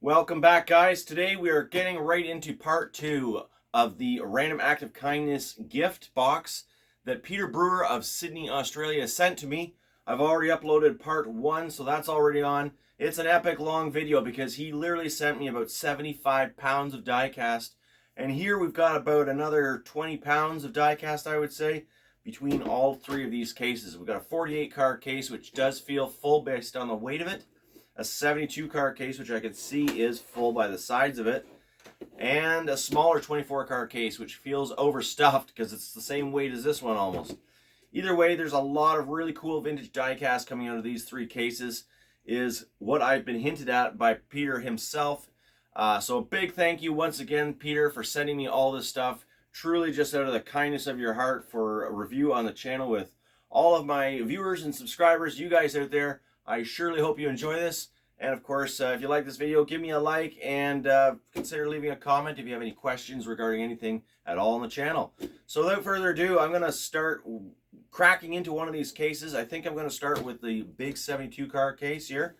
Welcome back, guys. Today we are getting right into part 2 of the Random Act of Kindness gift box that Peter Brewer of Sydney, Australia sent to me. I've already uploaded part 1, so that's already on. It's an epic long video because he literally sent me about 75 pounds of diecast. And here we've got about another 20 pounds of diecast, I would say, between all 3 of these cases. We've got a 48 card case, which does feel full based on the weight of it. A 72 card case, which I can see is full by the sides of it, and a smaller 24 card case, which feels overstuffed because it's the same weight as this one almost. Either way, there's a lot of really cool vintage diecast coming out of these 3 cases, is what I've been hinted at by Peter himself. So a big thank you once again, Peter, for sending me all this stuff. Truly just out of the kindness of your heart for a review on the channel with all of my viewers and subscribers, you guys out there. I surely hope you enjoy this. And of course, if you like this video, give me a like and consider leaving a comment if you have any questions regarding anything at all on the channel. So without further ado, I'm going to start cracking into one of these cases. I think I'm going to start with the big 72 card case here.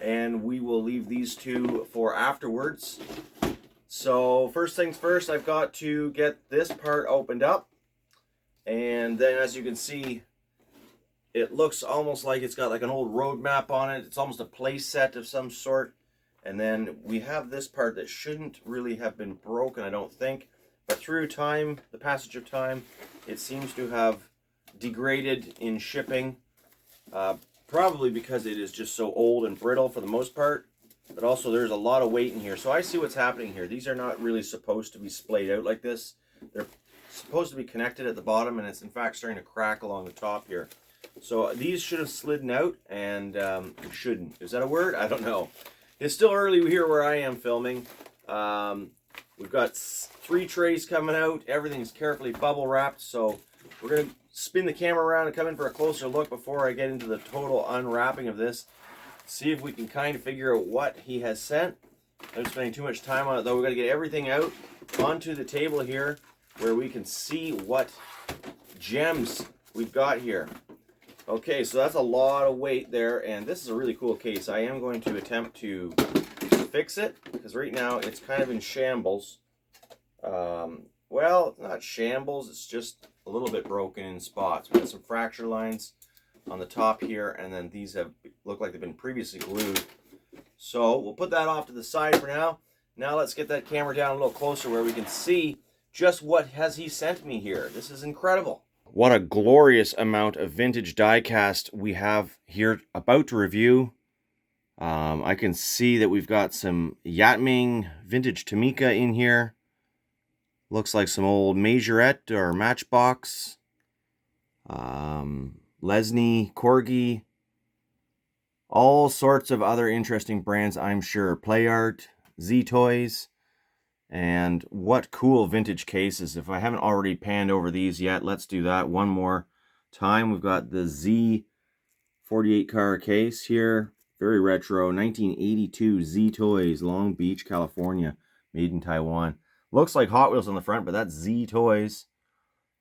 And we will leave these 2 for afterwards. So first things first, I've got to get this part opened up. And then as you can see, it looks almost like it's got like an old road map on it. It's almost a play set of some sort. And then we have this part that shouldn't really have been broken, I don't think. But through time, the passage of time, it seems to have degraded in shipping. Probably because it is just so old and brittle for the most part. But also there's a lot of weight in here. So I see what's happening here. These are not really supposed to be splayed out like this. They're supposed to be connected at the bottom, and it's in fact starting to crack along the top here. So these should have slidden out, and shouldn't. Is that a word? I don't know. It's still early here where I am filming. We've got 3 trays coming out. Everything's carefully bubble wrapped. So we're going to spin the camera around and come in for a closer look before I get into the total unwrapping of this. See if we can kind of figure out what he has sent. I'm spending too much time on it, though. We've got to get everything out onto the table here where we can see what gems we've got here. Okay, so that's a lot of weight there, and this is a really cool case. I am going to attempt to fix it, because right now it's kind of in shambles. Well, not shambles, it's just a little bit broken in spots. We've got some fracture lines on the top here, and then these have looked like they've been previously glued. So we'll put that off to the side for now. Now let's get that camera down a little closer where we can see just what has he sent me here. This is incredible. What a glorious amount of vintage diecast we have here about to review. I can see that we've got some Yatming vintage Tomica in here. Looks like some old Majorette or Matchbox. Lesney, Corgi. All sorts of other interesting brands, I'm sure. Play Art, Z Toys. And what cool vintage cases. If I haven't already panned over these yet, let's do that one more time. We've got the Z 48 card case here. Very retro. 1982 Z Toys, Long Beach, California. Made in Taiwan. Looks like Hot Wheels on the front, but that's Z Toys.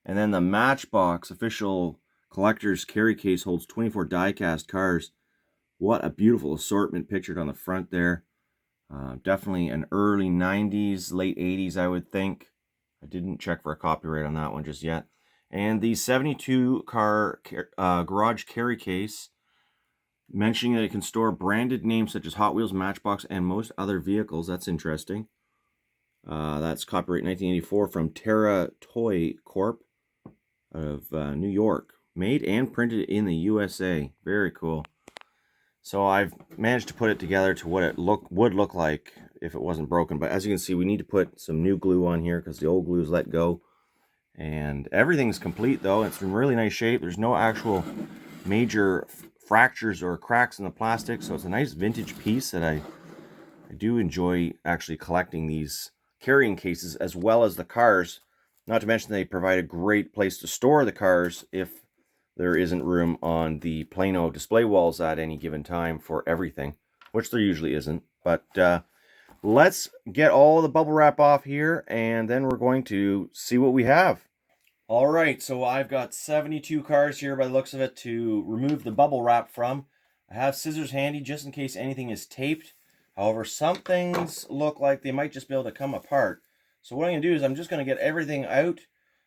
And then the Matchbox official collector's carry case holds 24 diecast cars. What a beautiful assortment pictured on the front there. Definitely an early 90s, late 80s, I would think. I didn't check for a copyright on that one just yet. And the 72 car garage carry case, mentioning that it can store branded names such as Hot Wheels, Matchbox, and most other vehicles. That's interesting. That's copyright 1984 from Terra Toy Corp of New York. Made and printed in the USA. Very cool. So I've managed to put it together to what it would look like if it wasn't broken. But as you can see, we need to put some new glue on here because the old glue is let go. And everything's complete, though. It's in really nice shape. There's no actual major fractures or cracks in the plastic. So it's a nice vintage piece that I do enjoy actually collecting these carrying cases as well as the cars. Not to mention they provide a great place to store the cars if there isn't room on the Plano display walls at any given time for everything, which there usually isn't. But let's get all the bubble wrap off here, and then we're going to see what we have. All right, so I've got 72 cars here by the looks of it to remove the bubble wrap from. I have scissors handy just in case anything is taped. However, some things look like they might just be able to come apart. So what I'm going to do is I'm just going to get everything out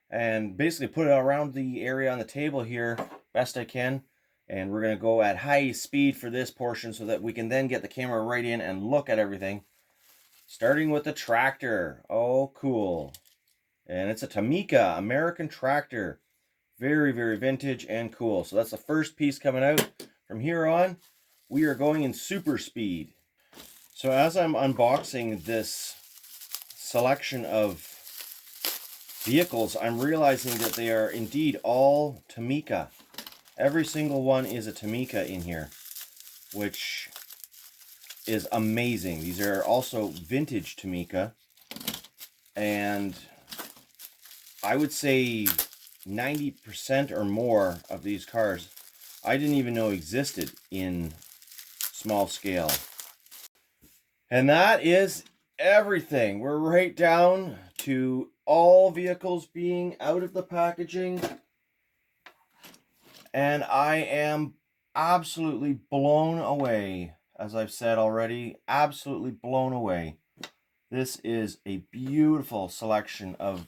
and basically put it around the area on the table here best I can. And we're going to go at high speed for this portion so that we can then get the camera right in and look at everything. Starting with the tractor. Oh, cool. And it's a Tomica American tractor. Very, very vintage and cool. So that's the first piece coming out. From here on, we are going in super speed. So as I'm unboxing this selection of vehicles, I'm realizing that they are indeed all Tomica. Every single one is a Tomica in here, which is amazing. These are also vintage Tomica, and I would say 90% or more of these cars I didn't even know existed in small scale. And that is everything. We're right down to all vehicles being out of the packaging. And I am absolutely blown away. As I've said already, absolutely blown away. This is a beautiful selection of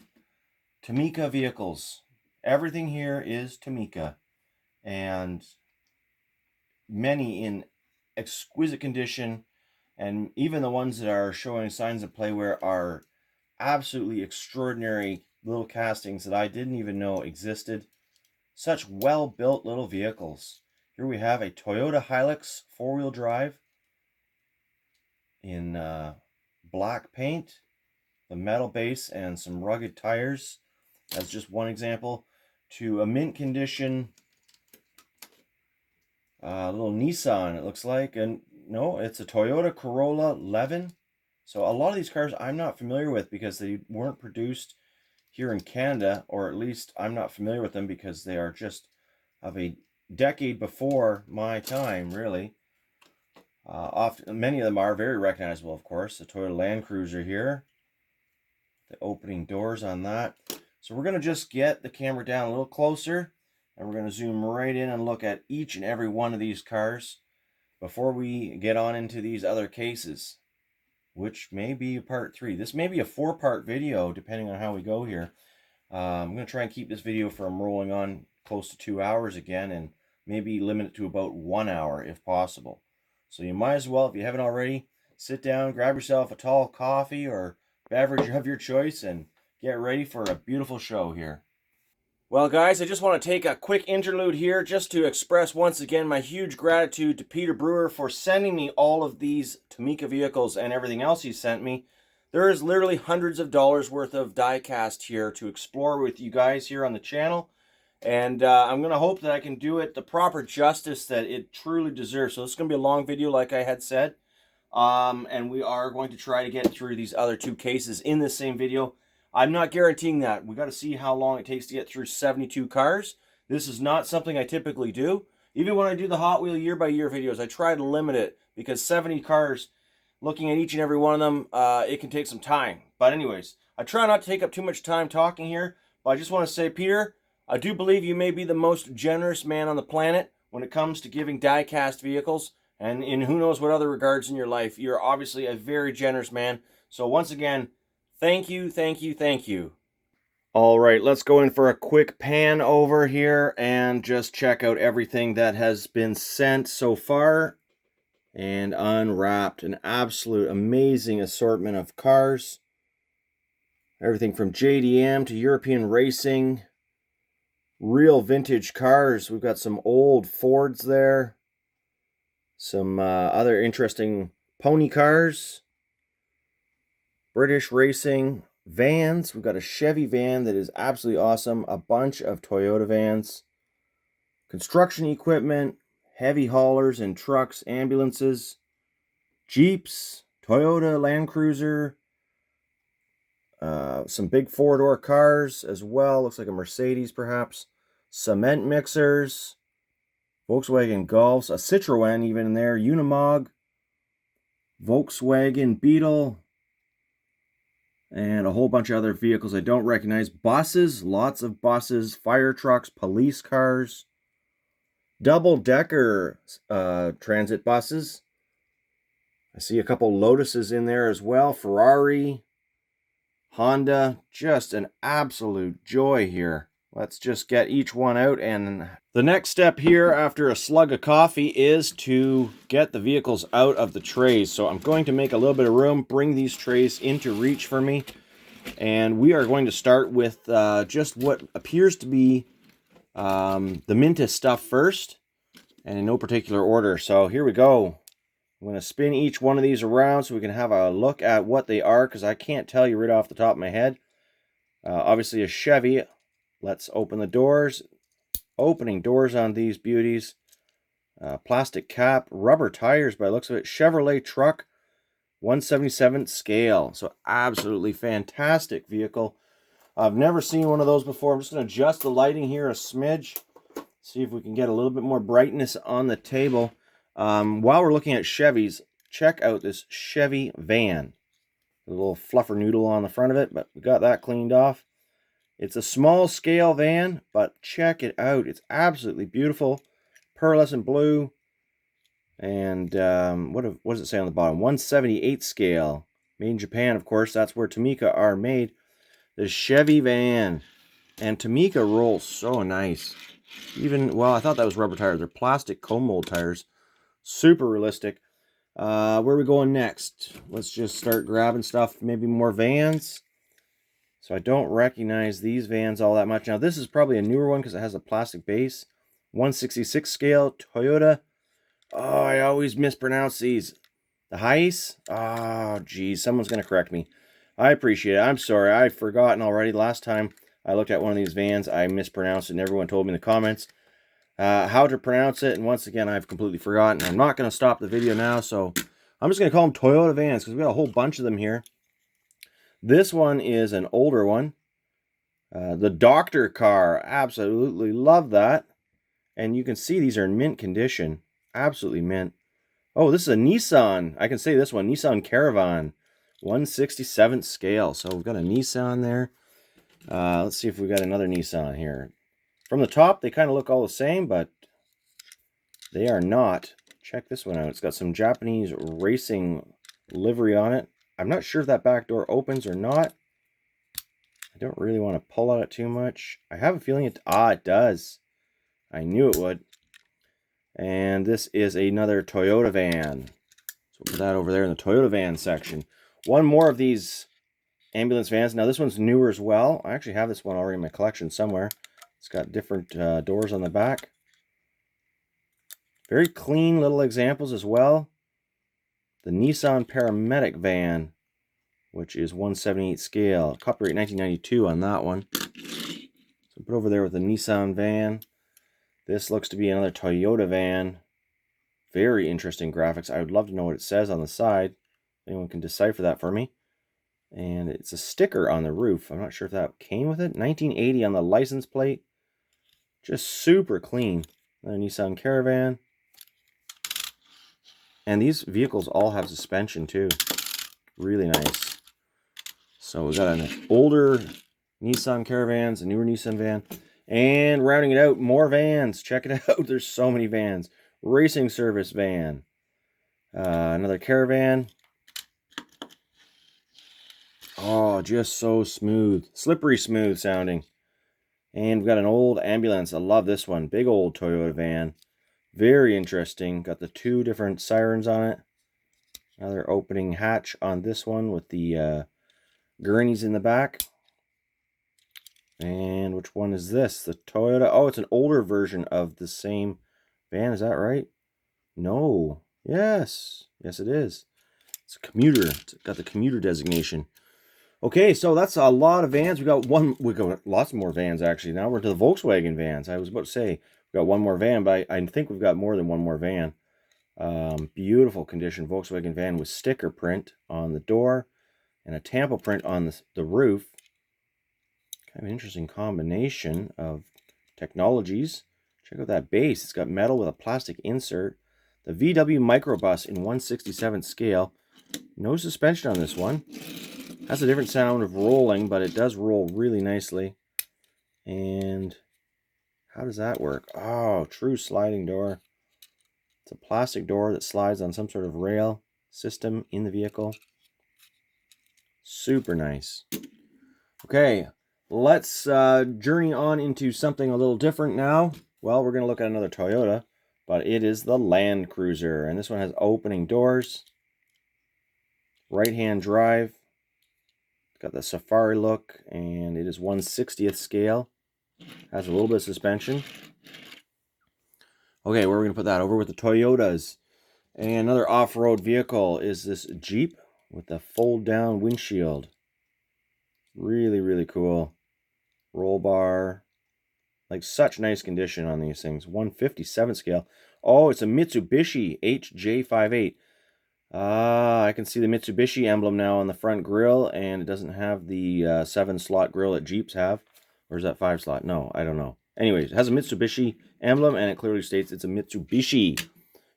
Tomica vehicles. Everything here is Tomica. And many in exquisite condition. And even the ones that are showing signs of play wear are absolutely extraordinary little castings that I didn't even know existed. Such well-built little vehicles. Here we have a Toyota Hilux four-wheel drive in black paint, the metal base, and some rugged tires. That's just one example. To a mint condition little Nissan, it looks like. And no, it's a Toyota Corolla 11. So a lot of these cars I'm not familiar with because they weren't produced here in Canada, or at least I'm not familiar with them because they are just of a decade before my time, really. Many of them are very recognizable, of course. The Toyota Land Cruiser here. The opening doors on that. So we're going to just get the camera down a little closer, and we're going to zoom right in and look at each and every one of these cars before we get on into these other cases, which may be part 3. This may be a 4-part video, depending on how we go here. I'm going to try and keep this video from rolling on close to 2 hours again, and maybe limit it to about 1 hour if possible. So you might as well, if you haven't already, sit down, grab yourself a tall coffee or beverage of your choice, and get ready for a beautiful show here. Well, guys, I just want to take a quick interlude here just to express once again my huge gratitude to Peter Brewer for sending me all of these Tomica vehicles and everything else he sent me. There is literally hundreds of dollars worth of diecast here to explore with you guys here on the channel. And I'm going to hope that I can do it the proper justice that it truly deserves. So this is going to be a long video, like I had said. And we are going to try to get through these other 2 cases in this same video. I'm not guaranteeing that. We got to see how long it takes to get through 72 cars. This is not something I typically do. Even when I do the Hot Wheel year by year videos, I try to limit it because 70 cars, looking at each and every one of them, it can take some time. But anyways, I try not to take up too much time talking here, but I just want to say, Peter, I do believe you may be the most generous man on the planet when it comes to giving die-cast vehicles, and in who knows what other regards in your life. You're obviously a very generous man. So once again, thank you, thank you, thank you. All right, let's go in for a quick pan over here and just check out everything that has been sent so far and unwrapped. An absolute amazing assortment of cars. Everything from JDM to European racing. Real vintage cars. We've got some old Fords there. Some other interesting pony cars. British racing vans. We've got a Chevy van that is absolutely awesome. A bunch of Toyota vans. Construction equipment. Heavy haulers and trucks. Ambulances. Jeeps. Toyota Land Cruiser. Some big 4-door cars as well. Looks like a Mercedes perhaps. Cement mixers. Volkswagen Golfs. A Citroen even in there. Unimog. Volkswagen Beetle. And a whole bunch of other vehicles I don't recognize. Buses. Lots of buses. Fire trucks. Police cars. Double-decker transit buses. I see a couple Lotuses in there as well. Ferrari, Honda, just an absolute joy here. Let's just get each one out, and the next step here after a slug of coffee is to get the vehicles out of the trays. So I'm going to make a little bit of room, bring these trays into reach for me, and we are going to start with just what appears to be the Mintus stuff first, and in no particular order. So here we go. I'm going to spin each one of these around so we can have a look at what they are, because I can't tell you right off the top of my head. Obviously a Chevy. Let's open the doors. Opening doors on these beauties. Plastic cap, rubber tires by the looks of it. Chevrolet truck, 1/77 scale. So absolutely fantastic vehicle. I've never seen one of those before. I'm just going to adjust the lighting here a smidge. See if we can get a little bit more brightness on the table. While we're looking at Chevys, check out this Chevy van. A little fluffer noodle on the front of it, but we got that cleaned off. It's a small scale van, but check it out. It's absolutely beautiful. Pearlescent blue. And what does it say on the bottom? 1/78 scale. Made in Japan, of course. That's where Tomica are made. The Chevy van. And Tomica rolls so nice. Well, I thought that was rubber tires. They're plastic cone mold tires. Super realistic. Where are we going next? Let's just start grabbing stuff. Maybe more vans. So I don't recognize these vans all that much. Now, this is probably a newer one because it has a plastic base. 1/66 scale, Toyota. Oh, I always mispronounce these. The Hiace? Oh, geez. Someone's going to correct me. I appreciate it. I'm sorry. I've forgotten already. Last time I looked at one of these vans, I mispronounced it, and everyone told me in the comments how to pronounce it. And once again, I've completely forgotten. I'm not going to stop the video now, so I'm just going to call them Toyota vans because we got a whole bunch of them here. This one is an older one. The Doctor car. Absolutely love that. And you can see these are in mint condition. Absolutely mint. Oh, this is a Nissan. I can say this one. Nissan Caravan. 1/67 scale. So we've got a Nissan there. Let's see if we got another Nissan here. From the top, they kind of look all the same, but they are not. Check this one out. It's got some Japanese racing livery on it. I'm not sure if that back door opens or not. I don't really want to pull on it too much. I have a feeling it does. I knew it would. And this is another Toyota van. So we'll put that over there in the Toyota van section. One more of these ambulance vans. Now this one's newer as well. I actually have this one already in my collection somewhere. It's got different doors on the back. Very clean little examples as well. The Nissan Paramedic van, which is 1/78 scale. Copyright 1992 on that one. So put over there with the Nissan van. This looks to be another Toyota van. Very interesting graphics. I would love to know what it says on the side. Anyone can decipher that for me. And it's a sticker on the roof. I'm not sure if that came with it. 1980 on the license plate. Just super clean. Another Nissan Caravan. And these vehicles all have suspension too. Really nice. So we got an older Nissan Caravans, a newer Nissan van. And rounding it out, more vans. Check it out. There's so many vans. Racing service van. Another Caravan. Oh, just so smooth. Slippery smooth sounding. And we've got an old ambulance. I love this one. Big old Toyota van. Very interesting. Got the two different sirens on it. Another opening hatch on this one with the gurneys in the back. And which one is this? The Toyota. Oh, it's an older version of the same van. Is that right? No. Yes. Yes, it is. It's a commuter. It's got the commuter designation. Okay, so that's a lot of vans. We got lots more vans actually. Now we're to the Volkswagen vans. I was about to say we got one more van, but I think we've got more than one more van. Beautiful condition Volkswagen van with sticker print on the door and a Tampa print on the roof. Kind of an interesting combination of technologies. Check out that base. It's got metal with a plastic insert. The VW microbus in 1/67 scale. No suspension on this one. Has a different sound of rolling, but it does roll really nicely. And how does that work? Oh, true sliding door. It's a plastic door that slides on some sort of rail. system in the vehicle. Super nice. Okay, let's journey on into something a little different now. Well, we're going to look at another Toyota, but it is the Land Cruiser. And this one has opening doors, right-hand drive. It's got the safari look, and it is 1/60th scale. Has a little bit of suspension. Okay, where are we going to put that? Over with the Toyotas. And another off-road vehicle is this Jeep with the fold-down windshield. Really, really cool. Roll bar. Like, such nice condition on these things. 1/57 scale. Oh, it's a Mitsubishi HJ58. I can see the Mitsubishi emblem now on the front grille, and it doesn't have the 7-slot grille that Jeeps have. Or is that 5-slot? No, I don't know. Anyways, it has a Mitsubishi emblem, and it clearly states it's a Mitsubishi.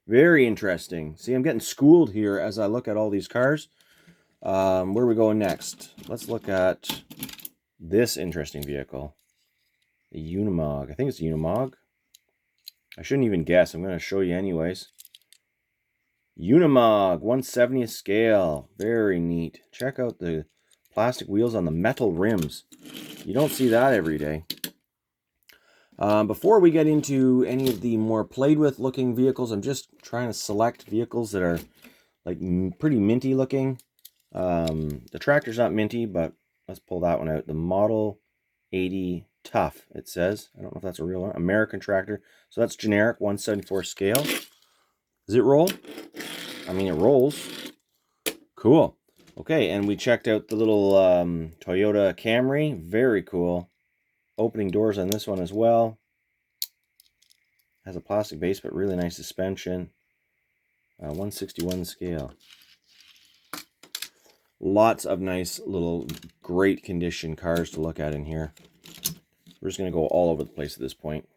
Very interesting. See, I'm getting schooled here as I look at all these cars. Where are we going next? Let's look at this interesting vehicle. The Unimog. I think it's a Unimog. I shouldn't even guess. I'm going to show you anyways. Unimog, 1/70th scale. Very neat. Check out the plastic wheels on the metal rims. You don't see that every day. Before we get into any of the more played with looking vehicles, I'm just trying to select vehicles that are like pretty minty looking. The tractor's not minty, but let's pull that one out. The Model 80 Tough, it says. I don't know if that's a real one. American tractor. So that's generic, 1/74 scale. Does it roll? I mean, it rolls. Cool. Okay, and we checked out the little Toyota Camry. Very cool. Opening doors on this one as well. Has a plastic base, but really nice suspension. 1/61 scale. Lots of nice little great condition cars to look at in here. We're just going to go all over the place at this point.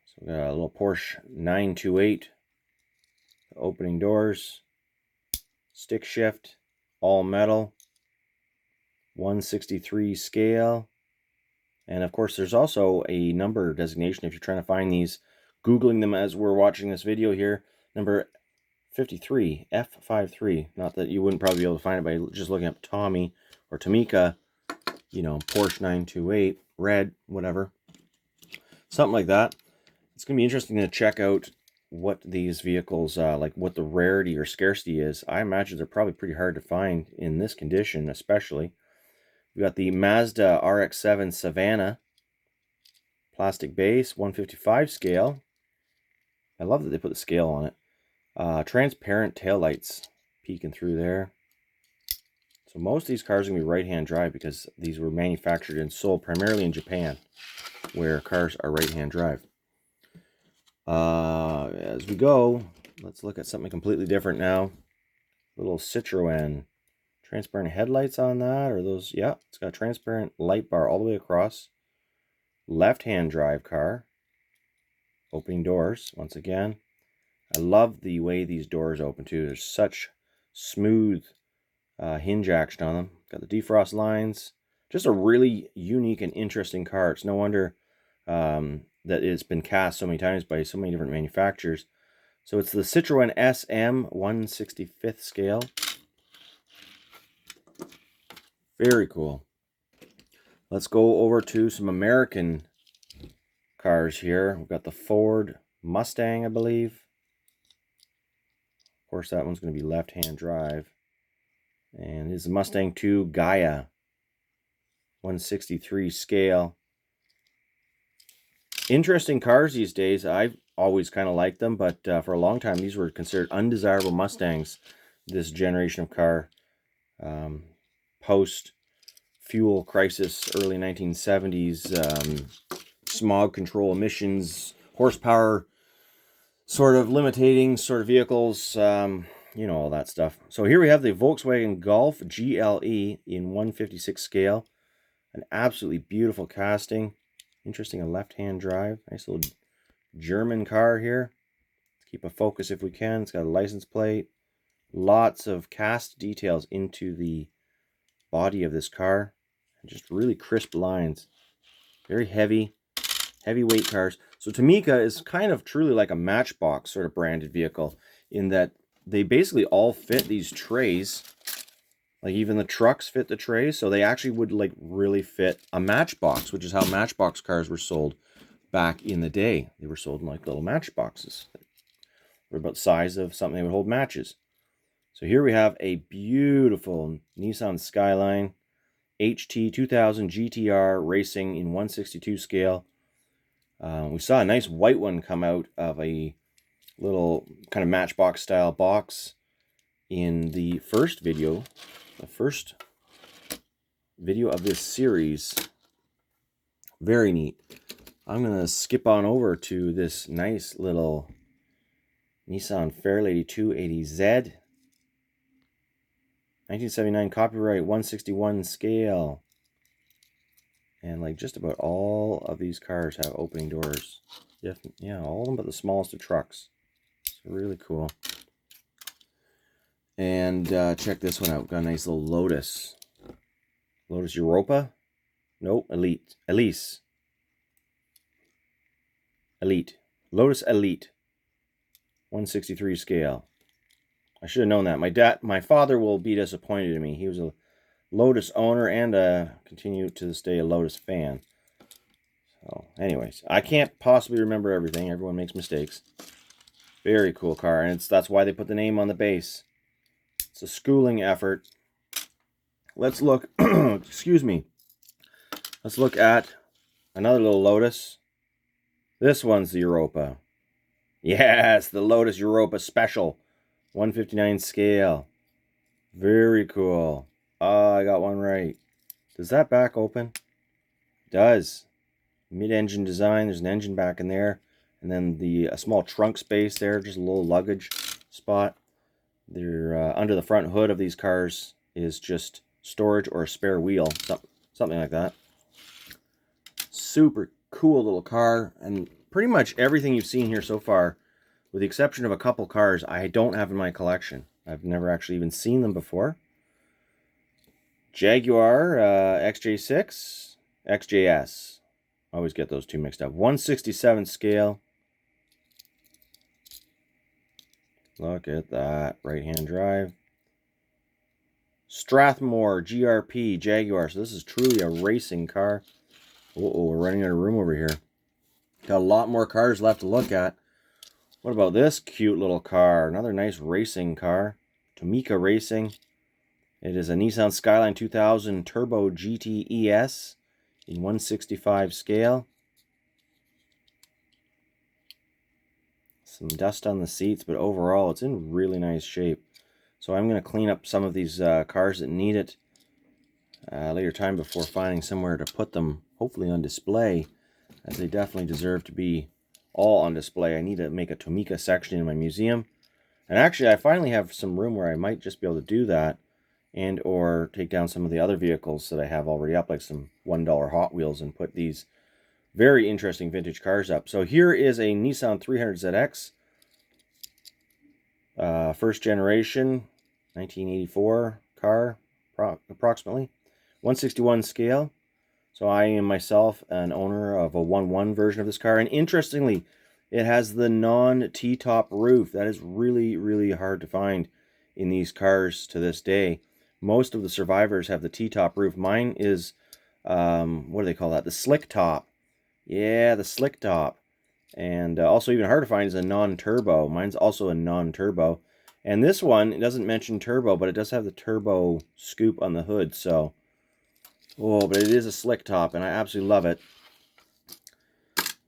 So we got a little Porsche 928. Opening doors. Stick shift. All metal. 1/63 scale. And of course, there's also a number designation if you're trying to find these. Googling them as we're watching this video here. Number 53, F53. Not that you wouldn't probably be able to find it by just looking up Tommy or Tomica. You know, Porsche 928, red, whatever. Something like that. It's going to be interesting to check out what these vehicles, like what the rarity or scarcity is. I imagine they're probably pretty hard to find in this condition, especially. We got the Mazda RX-7 Savannah. Plastic base, 1/55 scale. I love that they put the scale on it. Transparent taillights peeking through there. So most of these cars are going to be right-hand drive because these were manufactured and sold primarily in Japan, where cars are right-hand drive. As we go, let's look at something completely different now. Little Citroen. Transparent headlights on that, or those, yeah, it's got a transparent light bar all the way across. Left-hand drive car. Opening doors, once again. I love the way these doors open too. There's such smooth hinge action on them. Got the defrost lines. Just a really unique and interesting car. It's no wonder that it's been cast so many times by so many different manufacturers. So it's the Citroen SM 1/65th scale. Very cool. Let's go over to some American cars here. We've got the Ford Mustang, I believe. Of course, that one's going to be left-hand drive. And it's the Mustang 2 Gaia. 1/63 scale. Interesting cars these days. I've always kind of liked them, but for a long time, these were considered undesirable Mustangs. This generation of car. Post-fuel crisis, early 1970s, smog control, emissions, horsepower sort of limiting sort of vehicles, you know, all that stuff. So here we have the Volkswagen Golf GLE in 1/56 scale. An absolutely beautiful casting. Interesting, a left-hand drive. Nice little German car here. Let's keep a focus if we can. It's got a license plate. Lots of cast details into the body of this car. And just really crisp lines. Very heavy, heavyweight cars. So Tomica is kind of truly like a Matchbox sort of branded vehicle in that they basically all fit these trays. Like even the trucks fit the trays, so they actually would like really fit a Matchbox, which is how Matchbox cars were sold back in the day. They were sold in like little matchboxes. They're about the size of something that would hold matches. So here we have a beautiful Nissan Skyline HT 2000 GTR racing in 1/62 scale. We saw a nice white one come out of a little kind of Matchbox style box in the first video of this series. Very neat. I'm going to skip on over to this nice little Nissan Fairlady 280Z. 1979 copyright, 1/61 scale. And like just about all of these cars have opening doors. Yeah, all of them but the smallest of trucks. It's really cool. And check this one out. Got a nice little Lotus. Lotus Europa? Nope, Elite. Elise. Elite. Lotus Elite. 1/63 scale. I should have known that. My father will be disappointed in me. He was a Lotus owner and continue to this day a Lotus fan. So, anyways, I can't possibly remember everything. Everyone makes mistakes. Very cool car, and that's why they put the name on the base. It's a schooling effort. Let's look. Excuse me. Let's look at another little Lotus. This one's the Europa. Yes, the Lotus Europa Special. 1/59 scale. Very cool. I got one right. Does that back open? It does. Mid-engine design. There's an engine back in there. And then a small trunk space there. Just a little luggage spot. They're under the front hood of these cars is just storage or a spare wheel. Something like that. Super cool little car. And pretty much everything you've seen here so far, with the exception of a couple cars, I don't have in my collection. I've never actually even seen them before. Jaguar XJ6, XJS. I always get those two mixed up. 1/67 scale. Look at that. Right-hand drive. Strathmore GRP Jaguar. So this is truly a racing car. Uh-oh, we're running out of room over here. Got a lot more cars left to look at. What about this cute little car? Another nice racing car. Tomica Racing. It is a Nissan Skyline 2000 Turbo GT ES in 1/65 scale. Some dust on the seats, but overall it's in really nice shape. So I'm going to clean up some of these cars that need it later time before finding somewhere to put them, hopefully on display, as they definitely deserve to be all on display. I need to make a Tomica section in my museum. And actually, I finally have some room where I might just be able to do that, and or take down some of the other vehicles that I have already up, like some $1 Hot Wheels, and put these very interesting vintage cars up. So here is a Nissan 300ZX, first generation, 1984 car, approximately, 1/61 scale. So I am myself an owner of a 1/1 version of this car, and interestingly, it has the non-T-top roof. That is really, really hard to find in these cars to this day. Most of the survivors have the T-top roof. Mine is, what do they call that? The slick top. Yeah, the slick top. And also even harder to find is a non-turbo. Mine's also a non-turbo. And this one, it doesn't mention turbo, but it does have the turbo scoop on the hood. So, oh, but it is a slick top, and I absolutely love it.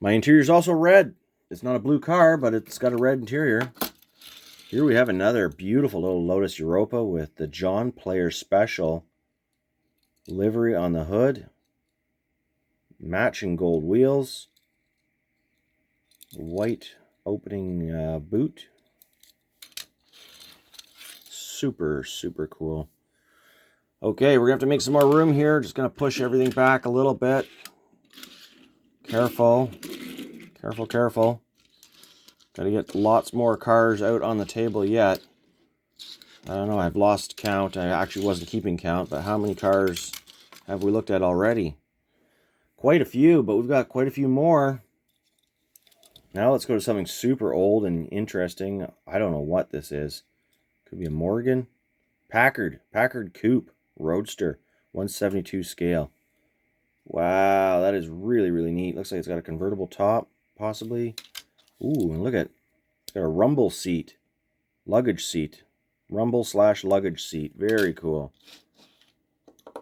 My interior is also red. It's not a blue car, but it's got a red interior. Here we have another beautiful little Lotus Europa with the John Player Special livery on the hood. Matching gold wheels. White opening boot. Super, super cool. Okay, we're going to have to make some more room here. Just going to push everything back a little bit. Careful. Careful, careful. Got to get lots more cars out on the table yet. I don't know, I've lost count. I actually wasn't keeping count, but how many cars have we looked at already? Quite a few, but we've got quite a few more. Now let's go to something super old and interesting. I don't know what this is. Could be a Morgan. Packard coupe roadster, 172 scale. Wow, that is really, really neat. Looks like it's got a convertible top, possibly. Ooh, and look at, it's got a rumble seat, luggage seat. Rumble/luggage seat. Very cool.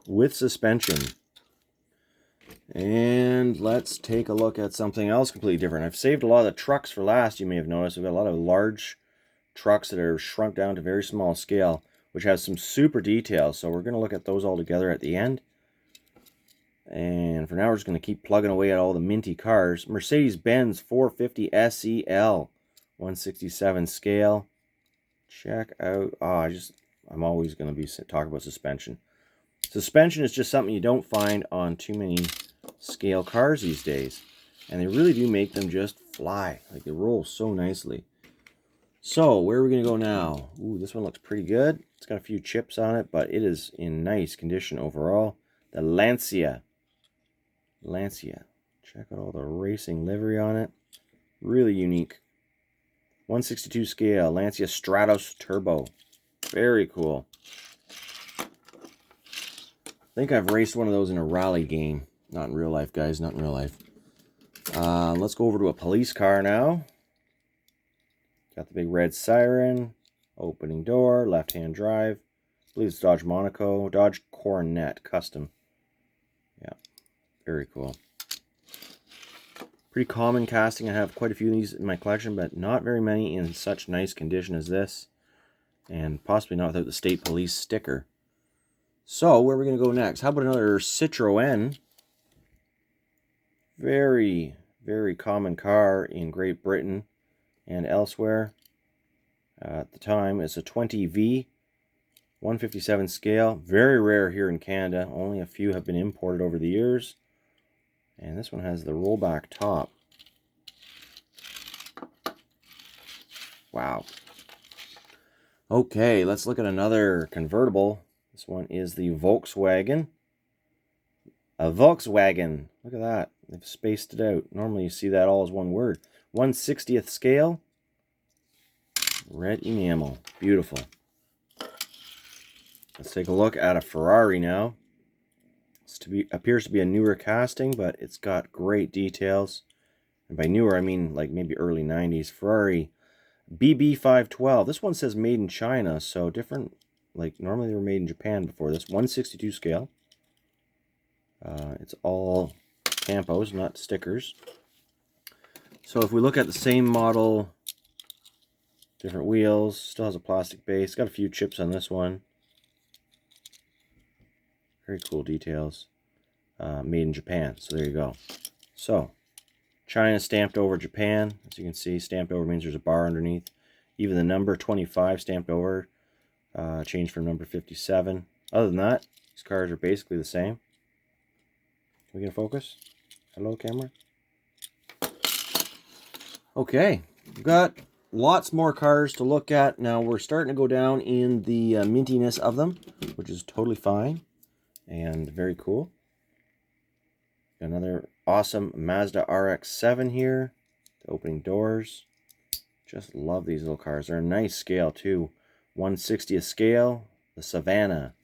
With suspension. And let's take a look at something else completely different. I've saved a lot of the trucks for last, you may have noticed. We've got a lot of large trucks that are shrunk down to very small scale, which has some super details. So we're going to look at those all together at the end. And for now, we're just going to keep plugging away at all the minty cars. Mercedes-Benz 450 SEL, 167 scale. Check out, I'm always going to be talking about suspension. Suspension is just something you don't find on too many scale cars these days. And they really do make them just fly. Like, they roll so nicely. So, where are we going to go now? Ooh, this one looks pretty good. It's got a few chips on it, but it is in nice condition overall. The Lancia. Check out all the racing livery on it. Really unique. 162 scale. Lancia Stratos Turbo. Very cool. I think I've raced one of those in a rally game. Not in real life, guys. Not in real life. Let's go over to a police car now. Got the big red siren. Opening door. Left-hand drive. I believe it's Dodge Monaco. Dodge Coronet Custom. Yeah. Very cool. Pretty common casting. I have quite a few of these in my collection, but not very many in such nice condition as this. And possibly not without the state police sticker. So, where are we going to go next? How about another Citroën? Very, very common car in Great Britain and elsewhere. At the time, it's a 20V, 157 scale. Very rare here in Canada. Only a few have been imported over the years. And this one has the rollback top. Wow. Okay, let's look at another convertible. This one is the Volkswagen. A Volkswagen. Look at that. They've spaced it out. Normally you see that all as one word. 1/60th scale. Red enamel. Beautiful. Let's take a look at a Ferrari now. Appears to be a newer casting, but it's got great details. And by newer, I mean like maybe early 90s. Ferrari BB512. This one says made in China, so different. Like normally they were made in Japan before this. 162 scale. It's all tampos, not stickers. So if we look at the same model, different wheels, still has a plastic base. Got a few chips on this one. Very cool details. Made in Japan. So there you go. So, China stamped over Japan. As you can see, stamped over means there's a bar underneath. Even the number 25 stamped over. Changed from number 57. Other than that, these cars are basically the same. Can we get a focus? Hello, camera? Okay. We've got lots more cars to look at. Now, we're starting to go down in the mintiness of them, which is totally fine. And very cool. Another awesome Mazda RX-7 here. The opening doors. Just love these little cars. They're a nice scale too. 1/60th scale. The Savannah.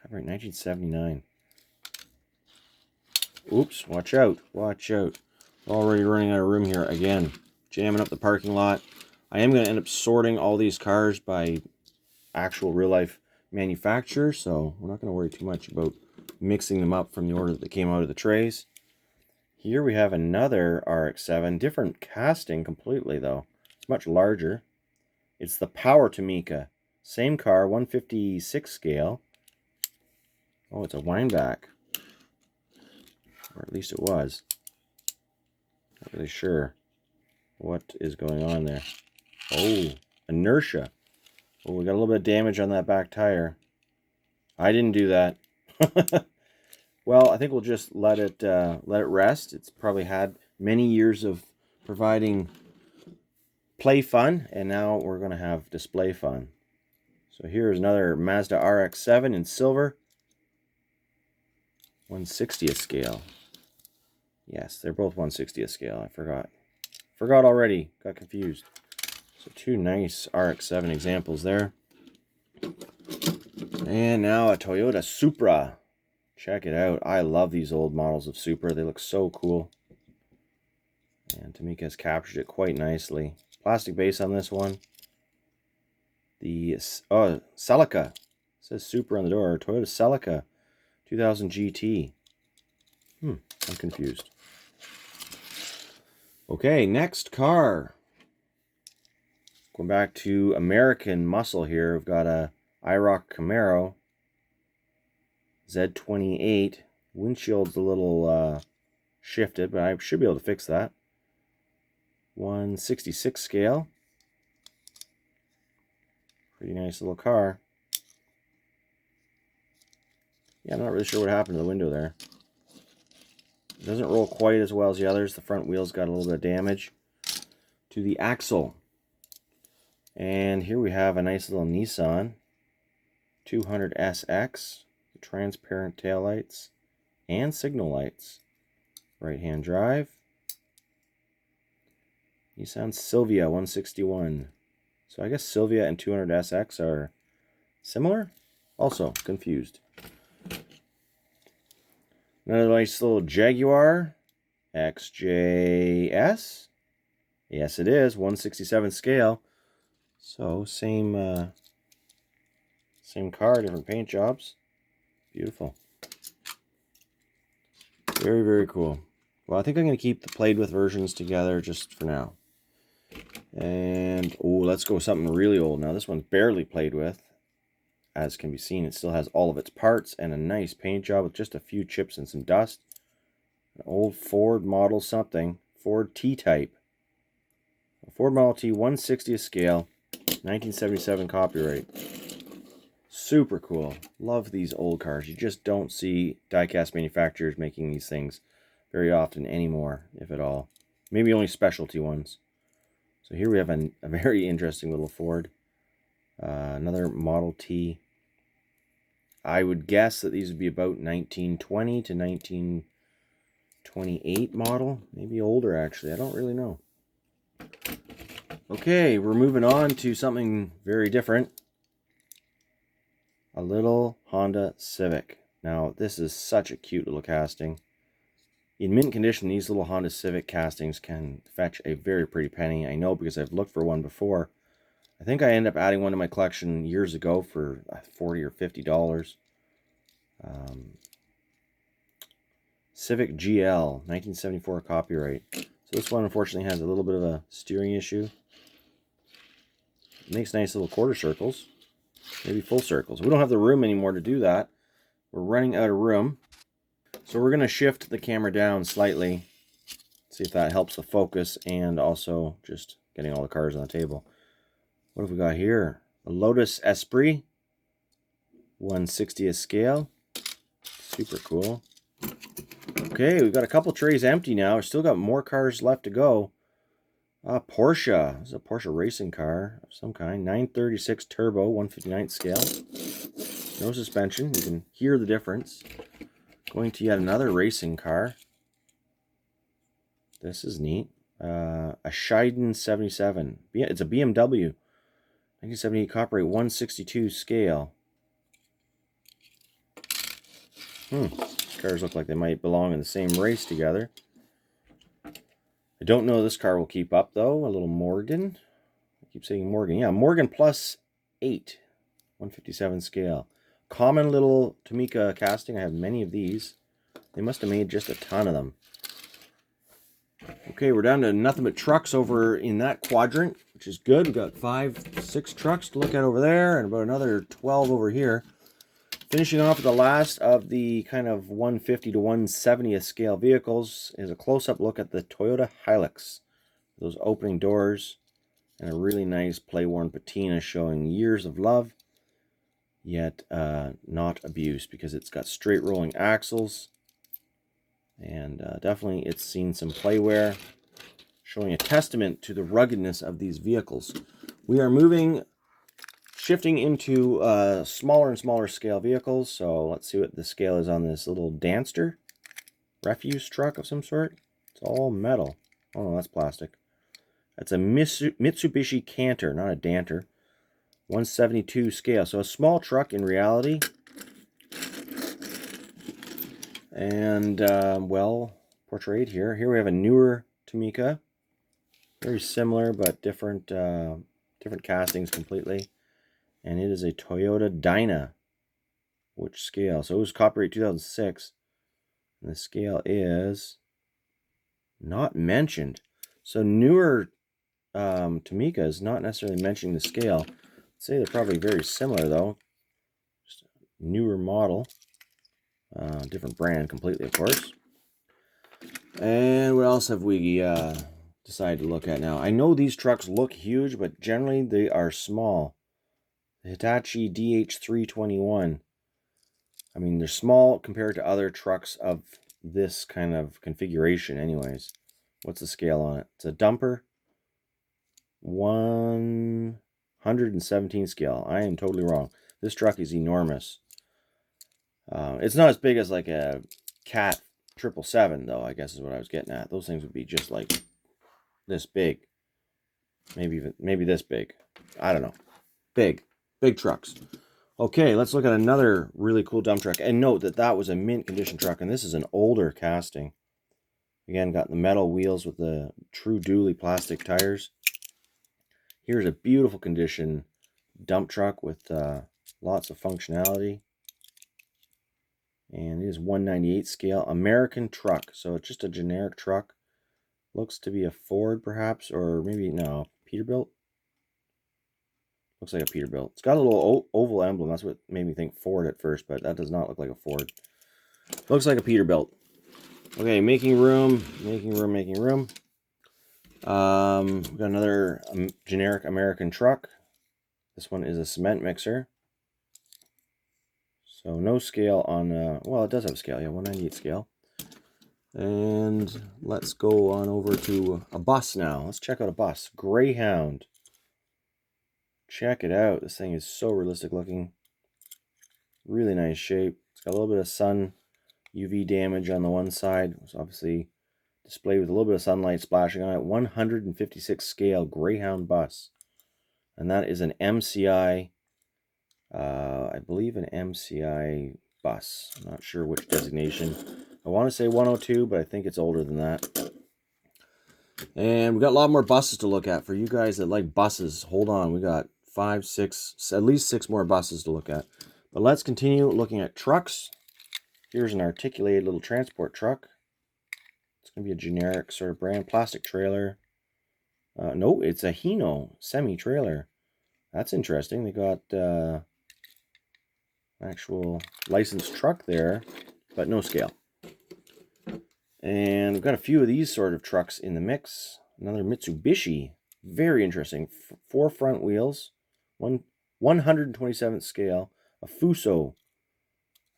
Copyright 1979. Oops, watch out. Watch out. Already running out of room here again. Jamming up the parking lot. I am going to end up sorting all these cars by actual real life manufacturer, so we're not going to worry too much about mixing them up from the order that they came out of the trays. Here we have another RX-7, different casting completely though. It's much larger. It's the Power Tomica. Same car, 156 scale. Oh, it's a wineback. Or at least it was. Not really sure what is going on there. Oh, inertia. Oh, we got a little bit of damage on that back tire. I didn't do that. Well, I think we'll just let it rest. It's probably had many years of providing play fun, and now we're going to have display fun. So here's another Mazda RX-7 in silver. 1/60th scale. Yes, they're both 1/60th scale. I forgot. Forgot already. Got confused. So two nice RX-7 examples there. And now a Toyota Supra. Check it out. I love these old models of Supra. They look so cool. And Tomica has captured it quite nicely. Plastic base on this one. The Celica. It says Supra on the door. Toyota Celica 2000 GT. I'm confused. Okay, next car. Going back to American muscle here. We've got a IROC Camaro Z28. Windshield's a little shifted, but I should be able to fix that. 1/66 scale. Pretty nice little car. Yeah, I'm not really sure what happened to the window there. It doesn't roll quite as well as the others. The front wheel's got a little bit of damage to the axle. And here we have a nice little Nissan 200 SX. Transparent taillights and signal lights. Right-hand drive. Nissan Silvia 161. So I guess Silvia and 200 SX are similar? Also confused. Another nice little Jaguar XJS. Yes, it is 1/67 scale. So same car, different paint jobs. Beautiful. Very, very cool. Well, I think I'm going to keep the played with versions together just for now. And let's go with something really old now. This one's barely played with. As can be seen, it still has all of its parts and a nice paint job with just a few chips and some dust. An old Ford model something. Ford T-Type. A Ford Model T 1/60th scale. 1977 copyright. Super cool. Love these old cars. You just don't see diecast manufacturers making these things very often anymore, if at all. Maybe only specialty ones. So here we have a very interesting little Ford. Another Model T. I would guess that these would be about 1920 to 1928 model. Maybe older, actually. I don't really know. Okay, we're moving on to something very different. A little Honda Civic. Now, this is such a cute little casting. In mint condition, these little Honda Civic castings can fetch a very pretty penny. I know because I've looked for one before. I think I ended up adding one to my collection years ago for $40 or $50. Civic GL, 1974 copyright. So this one unfortunately has a little bit of a steering issue. It makes nice little quarter circles. Maybe full circles. We don't have the room anymore to do that. We're running out of room. So we're going to shift the camera down slightly. See if that helps the focus and also just getting all the cars on the table. What have we got here? A Lotus Esprit. 1/60th scale. Super cool. Okay, we've got a couple trays empty now. We've still got more cars left to go. Porsche. This is a Porsche racing car of some kind. 936 Turbo, 1/59th scale. No suspension. You can hear the difference. Going to yet another racing car. This is neat. A Scheiden 77. It's a BMW. 1978 copyright, 1/62 scale. These cars look like they might belong in the same race together. I don't know this car will keep up, though. A little Morgan. I keep saying Morgan. Yeah, Morgan plus 8. 1/57 scale. Common little Tomica casting. I have many of these. They must have made just a ton of them. Okay, we're down to nothing but trucks over in that quadrant, which is good. We've got 5, 6 trucks to look at over there, and about another 12 over here. Finishing off with the last of the kind of 150 to 170th scale vehicles is a close-up look at the Toyota Hilux. Those opening doors and a really nice play-worn patina showing years of love, yet not abuse, because it's got straight rolling axles. And definitely it's seen some play wear, showing a testament to the ruggedness of these vehicles. We are shifting into smaller and smaller scale vehicles. So let's see what the scale is on this little Danster refuse truck of some sort. It's all metal. Oh no, that's plastic. That's a Mitsubishi Canter, not a Danter. 172 scale. So a small truck in reality. And, well portrayed here. Here we have a newer Tomica. Very similar, but different castings completely. And it is a Toyota Dyna. Which scale? So it was copyright 2006. And the scale is not mentioned. So newer Tomica is not necessarily mentioning the scale. I'd say they're probably very similar though. Just a newer model. Different brand completely, of course. And what else have we decided to look at now? I know these trucks look huge, but generally they are small. The Hitachi DH321. I mean, they're small compared to other trucks of this kind of configuration anyways. What's the scale on it? It's a dumper. 117 scale. I am totally wrong. This truck is enormous. It's not as big as like a Cat 777 though, I guess is what I was getting at. Those things would be just like this big. Maybe this big. I don't know. Big trucks. Okay, let's look at another really cool dump truck. And note that that was a mint condition truck, and this is an older casting. Again, got the metal wheels with the true dually plastic tires. Here's a beautiful condition dump truck with lots of functionality. And it is 198 scale. American truck. So it's just a generic truck. Looks to be a Ford perhaps, or maybe, no, Peterbilt. Looks like a Peterbilt. It's got a little oval emblem. That's what made me think Ford at first, but that does not look like a Ford. Looks like a Peterbilt. Okay, making room. We've got another generic American truck. This one is a cement mixer. So no scale on, well, it does have a scale, yeah, 198 scale. And let's go on over to a bus now. Let's check out a bus. Greyhound. Check it out. This thing is so realistic looking. Really nice shape. It's got a little bit of sun UV damage on the one side. It's obviously displayed with a little bit of sunlight splashing on it. 156 scale Greyhound bus. And that is an MCI, I believe an MCI bus. I'm not sure which designation. I want to say 102, but I think it's older than that. And we got a lot more buses to look at. For you guys that like buses, hold on. We got 5, 6, at least 6 more buses to look at. But let's continue looking at trucks. Here's an articulated little transport truck. It's going to be a generic sort of brand. Plastic trailer. No, it's a Hino semi-trailer. That's interesting. They got actual licensed truck there, but no scale. And we've got a few of these sort of trucks in the mix. Another Mitsubishi. Very interesting. 4 front wheels. 127th scale. A Fuso.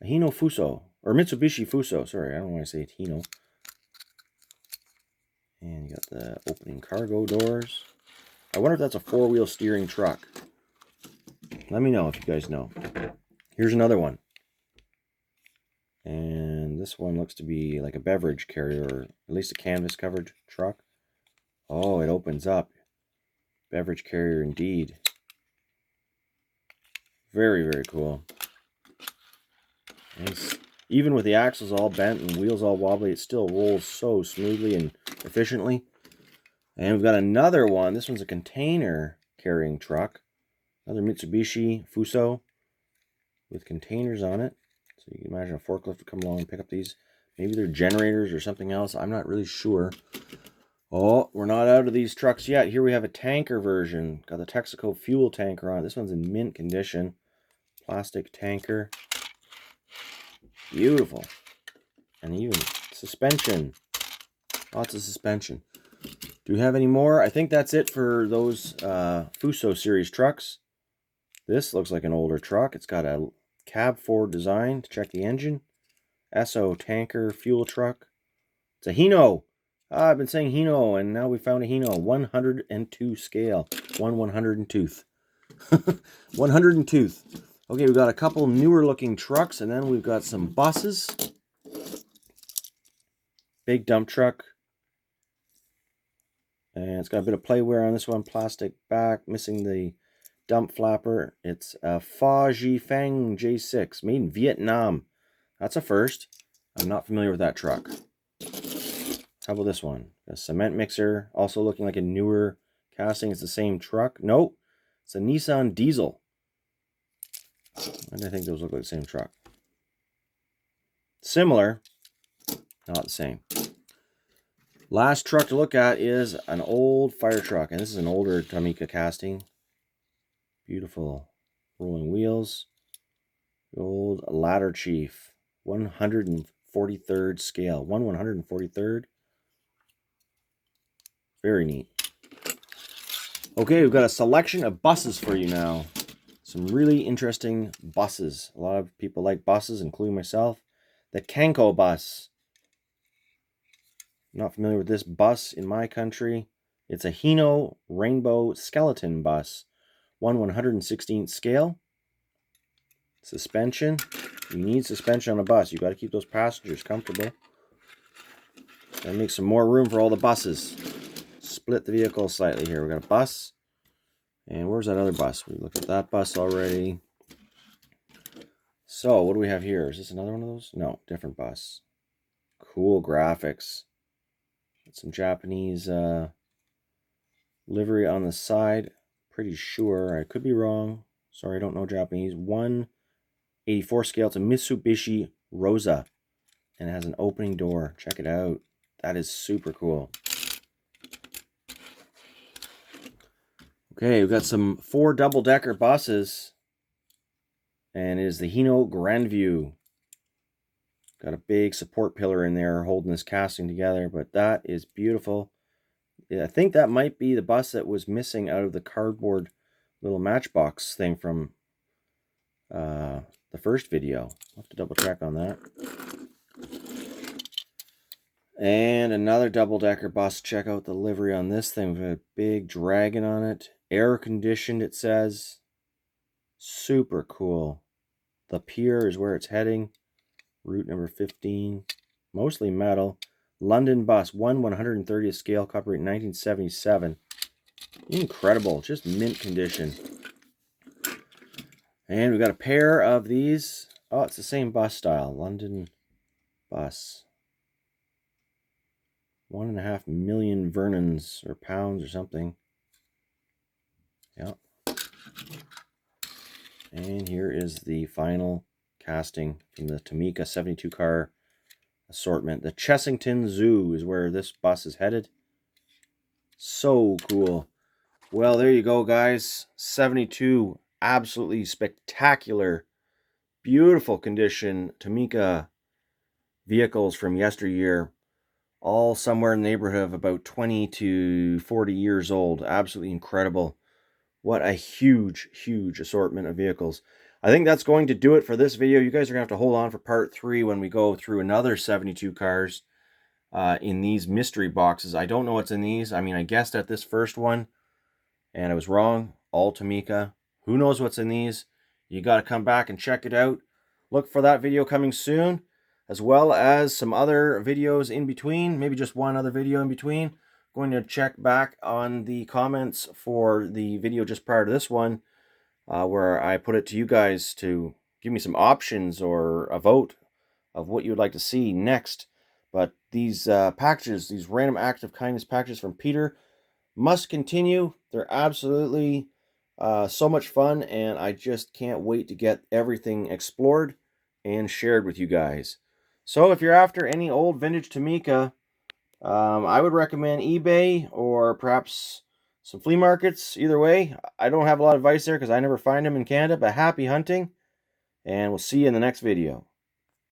A Hino Fuso. Or Mitsubishi Fuso. Sorry, I don't want to say it's Hino. And you got the opening cargo doors. I wonder if that's a 4-wheel steering truck. Let me know if you guys know. Here's another one. And this one looks to be like a beverage carrier, or at least a canvas covered truck. Oh, it opens up. Beverage carrier indeed. Very, very cool. And even with the axles all bent and wheels all wobbly, it still rolls so smoothly and efficiently. And we've got another one. This one's a container carrying truck. Another Mitsubishi Fuso with containers on it. So you can imagine a forklift would come along and pick up these. Maybe they're generators or something else. I'm not really sure. Oh, we're not out of these trucks yet. Here we have a tanker version. Got the Texaco fuel tanker on it. This one's in mint condition. Plastic tanker. Beautiful. And even suspension. Lots of suspension. Do we have any more? I think that's it for those Fuso series trucks. This looks like an older truck. It's got a cab forward design to check the engine. Esso tanker fuel truck. It's a Hino. I've been saying Hino, and now we found a Hino. 102 scale. 102th. 102th. Okay, we've got a couple newer looking trucks, and then we've got some buses. Big dump truck. And it's got a bit of playwear on this one. Plastic back, missing the dump flapper. It's a Fa Jifeng J6, made in Vietnam. That's a first. I'm not familiar with that truck. How about this one? A cement mixer, also looking like a newer casting. It's the same truck. Nope, it's a Nissan Diesel. Why do I think those look like the same truck? Similar, not the same. Last truck to look at is an old fire truck, and this is an older Tomica casting. Beautiful rolling wheels. The old Ladder Chief, 143rd scale. 1/143rd. Very neat. Okay, we've got a selection of buses for you now. Some really interesting buses. A lot of people like buses, including myself. The Kanko bus. Not familiar with this bus in my country. It's a Hino Rainbow Skeleton bus. 1/116th scale. Suspension. You need suspension on a bus. You got to keep those passengers comfortable. Gotta make some more room for all the buses. Split the vehicle slightly here. We got a bus. And where's that other bus? We looked at that bus already. So, what do we have here? Is this another one of those? No, different bus. Cool graphics. Some Japanese livery on the side. Pretty sure. I could be wrong. Sorry, I don't know Japanese. 1/84 scale. It's a Mitsubishi Rosa. And it has an opening door. Check it out. That is super cool. Okay, we've got some 4 double-decker buses. And it is the Hino Grandview. Got a big support pillar in there holding this casting together, but that is beautiful. I think that might be the bus that was missing out of the cardboard little matchbox thing from the first video. I'll have to double check on that. And another double-decker bus. Check out the livery on this thing. We've got a big dragon on it. Air conditioned, it says. Super cool. The pier is where it's heading. Route number 15. Mostly metal. London bus. 1/130th scale. Copyright 1977. Incredible. Just mint condition. And we've got a pair of these. Oh, it's the same bus style. London bus. 1.5 million Vernons or pounds or something. Yep. And here is the final casting from the Tomica 72 car assortment. The Chessington Zoo is where this bus is headed. So cool. Well, there you go, guys. 72 absolutely spectacular, beautiful condition Tomica vehicles from yesteryear. All somewhere in the neighborhood of about 20 to 40 years old. Absolutely incredible. What a huge, huge assortment of vehicles. I think that's going to do it for this video. You guys are going to have to hold on for part 3 when we go through another 72 cars in these mystery boxes. I don't know what's in these. I mean, I guessed at this first one, and I was wrong. All Tomica. Who knows what's in these? You got to come back and check it out. Look for that video coming soon, as well as some other videos in between. Maybe just one other video in between. Going to check back on the comments for the video just prior to this one, where I put it to you guys to give me some options or a vote of what you would like to see next. But these packages, these random act of kindness packages from Peter, must continue. They're absolutely so much fun, and I just can't wait to get everything explored and shared with you guys. So if you're after any old vintage Tomica, I would recommend eBay or perhaps some flea markets. Either way, I don't have a lot of advice there because I never find them in Canada, but happy hunting, and we'll see you in the next video.